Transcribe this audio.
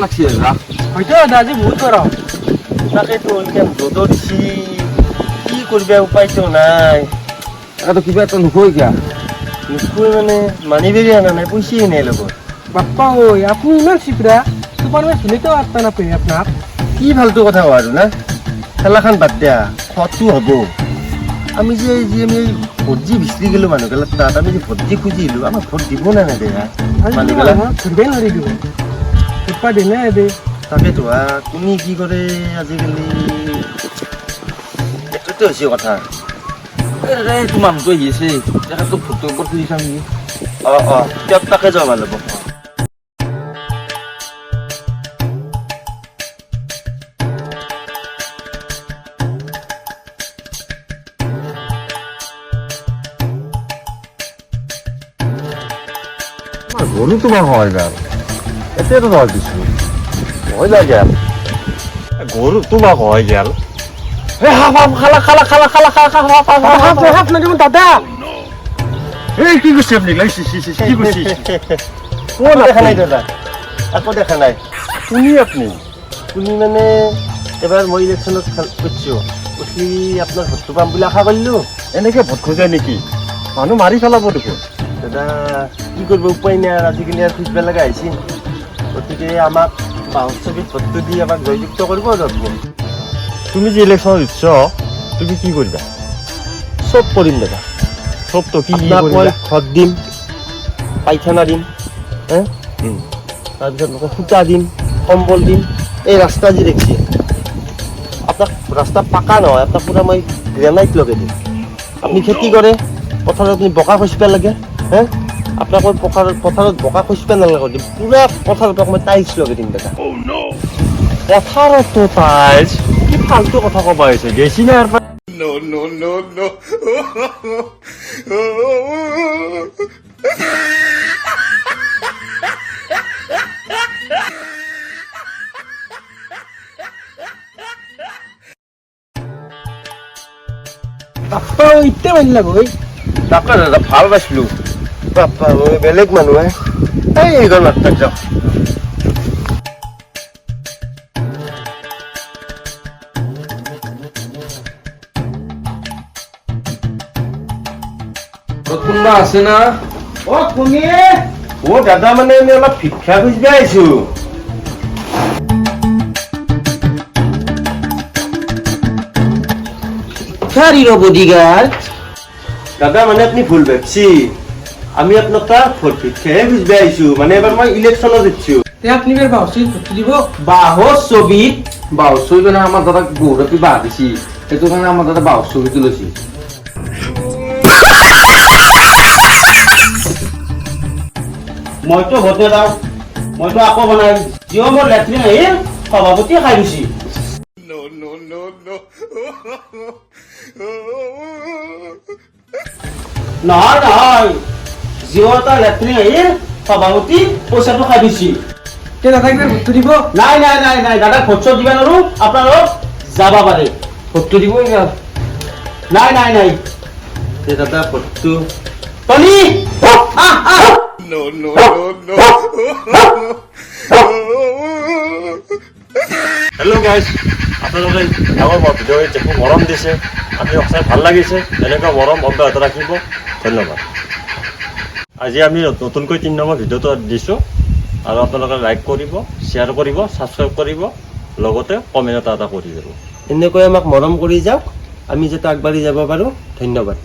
লাগছে দাদা হয়তো দাদা আজি বহুত গৰম তাকেতো এতিয়া ৰ'দত দিছি কি কৰিবা উপায়তো নাই এটা কিবা এটা নুখুৱাই কিয়া নুখুৱাই মানে মানি বেগি আনা নাই পইচাই নাই লগত বাপ্পা ঐ আপনি ইমান চিপৰা তোমাৰ মই চিনিতেও আত্তা নাপায় আপোনাক কি ফাল্টু কথা কোৱা আৰু না খেলাখন বাদ দিয়া খোৱাটো হ'ব আমি যে আমি ভোট যি বিচাৰি গ'লো মানুহবিলাক তাত আমি যে ভোট যি খুজিলোঁ আমাক ভোট দিব নে নেদে মানুহবিলাক ধৰিবই নোৱাৰি দিব উৎপা দিনে দে তাকেতো তুমি কি কৰে আজিকালি এইটোতে হৈছে কথা তোমাৰ মানুহটো আহি আছে তেখেতটো ভোটৰ ওপৰত খুজি চাম নেকি তেওঁক তাকে যোৱা ভাল হ'ব গৰু তোমাৰ হয় গাল এতিয়াতো নহয় দিছো হয় লাগে গৰু তোমাক হয় গেল দাদা এই কি কৈছে আপুনি কি কৈছে দেখা নাই দাদা আকৌ দেখা নাই শুনি আপুনি তুমি মানে এবাৰ মই ইলেকশ্যনত কৰিছোঁ উঠি আপোনাৰ ভোটটো পাম বুলি আশা কৰিলোঁ এনেকে ভোট খোজে নেকি মানুহ মাৰি পেলাব দেখোন দাদা কি কৰিব উপায় নাই আৰু আজিকালি আৰু খুজিব লগা হৈছে গতিকে আমাক বাহৰ ছবিত ভোটটো দি আমাক জয়যুক্ত কৰিব আৰু আপুনি তুমি যে ইলেকশ্যন দিছ তুমি কি কৰিবা চব কৰিম দাদা চবতো কি আপোনাক মই কৰিবা ঘৰ দিম পাইখানা দিম তাৰপিছত সূতা দিম কম্বল দিম এই ৰাস্তা যি দেখিছে আপোনাক ৰাস্তা পাকা নহয় আপোনাক পূৰা মই গ্ৰেনাইট লগাই দিম আপুনি খেতি কৰে পথাৰত আপুনি বোকা খচিব লাগে আপোনাক মই পথাৰত বোকা খচিব নালাগে দিম পূৰা পথাৰত মই টাইলছ লগাই দিম দাদা পথাৰতো টাইলছ কি ফাল্টু কথা ক'ব আহিছে গেছি নাই আৰু বাপ্পা ঐ ইত্যে মানি লাগ ঐ তাকে দাদা ভাল পাইছিলোঁ বাপ্পা মই বেলেগ মানুহে এইখন মাত্ৰাক যাওঁ কোনোবা আছে না কোনে দাদা মানে আমি অলপ ভিক্ষা খুজিব আহিছোঁ বডিগার্ড দাদা মানে আপুনি ভুল ভাবছি আমি আপোনাক তাত ভোট ভিক্ষাহে খুজিব আহিছোঁ মানে এবাৰ মই ইলেকশ্যনত দিছোঁ আপনি বেৰ বাউসি ভৰ্তি দিব বাহৰ ছবিত বাহৰ ছবি মানে আমাৰ দাদাক বহুতে বাহ দিছি সেইটো কাৰণে আমাৰ দাদা বাহৰ ছবিটো লৈছি মইতো ভোট নেদাওঁ মইতো আকৌ বনাই যিও মোৰ লেট্ৰিন আহি সভাপতিয়ে খাই গৈছি নহয় যিও এটা লেট্ৰিন আহি সভাপতি পইচাটো খাই গৈছি তে দাদা একবাৰ ভৰ্তি দিব নাই দাদা ভোট চোট দিবা নোৱাৰো আপোনালোক যাব পাৰে ভোটটো দিব ইয়াৰ নাই তে দাদা ভোটটো টনি হেল্ল' গাইজ আপোনালোকে ডাঙৰ ভিডিঅ' দেখি মৰম দিছে আমি সঁচাই ভাল লাগিছে এনেকুৱা মৰম অব্যাহত ৰাখিব ধন্যবাদ আজি আমি নতুনকৈ 3 নম্বৰ ভিডিঅ'টো দিছোঁ আৰু আপোনালোকে লাইক কৰিব শ্বেয়াৰ কৰিব ছাবস্ক্ৰাইব কৰিব লগতে কমেণ্ট এটা কৰি যাব এনেকৈ আমাক মৰম কৰি যাওক আমি যাতে আগবাঢ়ি যাব পাৰোঁ ধন্যবাদ